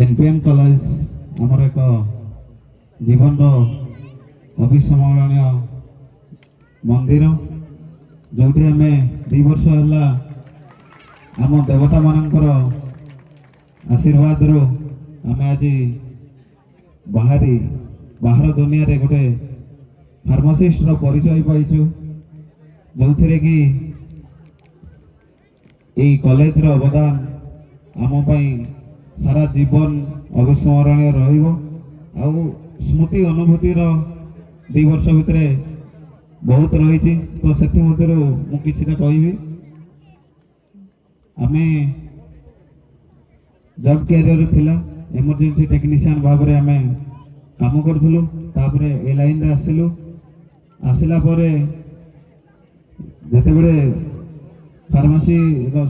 NPM college आमर एक जीवन अविस्मरणीय मंदिर जो आम 2 वर्ष है आम देवता मानकर आशीर्वाद रू आम आज बाहर दुनिया रे गोटे फार्मासिस्ट परिचय पाइचु जो थे कि यही कॉलेज रो अवदान आम सारा जीवन अविस्मरणीय रही स्मृति अनुभूतिर 2 वर्ष भितर बहुत रही तो से किसी कहि आम जॉब कैरियर थिला इमरजेंसी टेक्नीशियन भाव में आम काम करूँ ए लाइन रे आसला जिते बड़े फार्मासी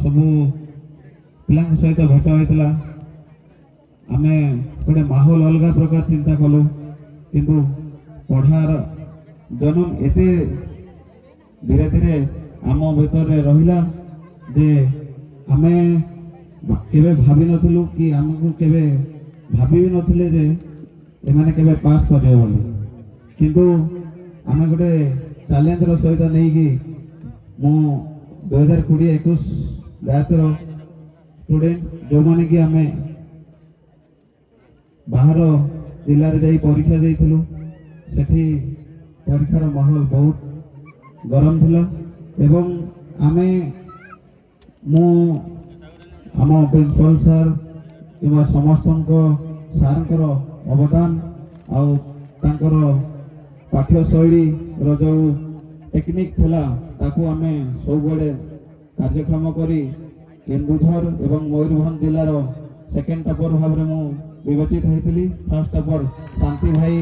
सबू पिला सहित भेट होता आम गोटे माहौल अलग प्रकार चिंता कलु किंतु पढ़ार जन्म एते धीरे धीरे आम भीतर रहिला जे आम केवे भाभी नथिलु कि आमको केवे भाभी भी नथिले जे एमाने केवे पास करे बोली किंतु आम गोटे चैलेंज रो सहित नहीं कि मु 2020-21 बैच रो स्टूडेंट जो माने कि आम बाहर जिले में जाई परीक्षा देइथिलु सेठी परीक्षार माहौल बहुत गरम थिला एवं आमे मु आम प्रिंसिपल सर कि समस्त सार अवदान आउ तांकर पाठ्यशैली रो जो टेक्निक थिला ताकू आमे सब बड़े कार्यक्रम करी केन्दुझर एवं मयूरभंज जिलार सेकेंड टॉपर भाव में मु विवेचित होती फर्स्ट टॉपर शांति भाई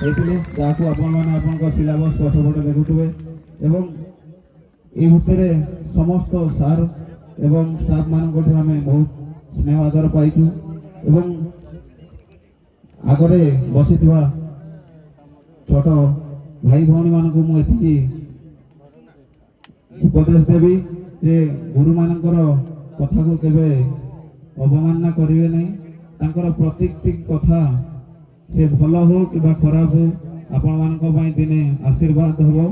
होते जहाँ आपण सिलेबस पछपटे देखुए एवं ये भितर समस्त सार एवं स्टाफ मान बहुत स्नेह आदर पाइचु एवं आगरे बसी छोट भाई भौणी मान मुझे उपदेश देवी जे गुरु मानकर कथा को केवे अवमानना करिवे नहीं तांकर प्रत्येक कथा से भल हो कि खराब हो आपण मान दिने आशीर्वाद हो।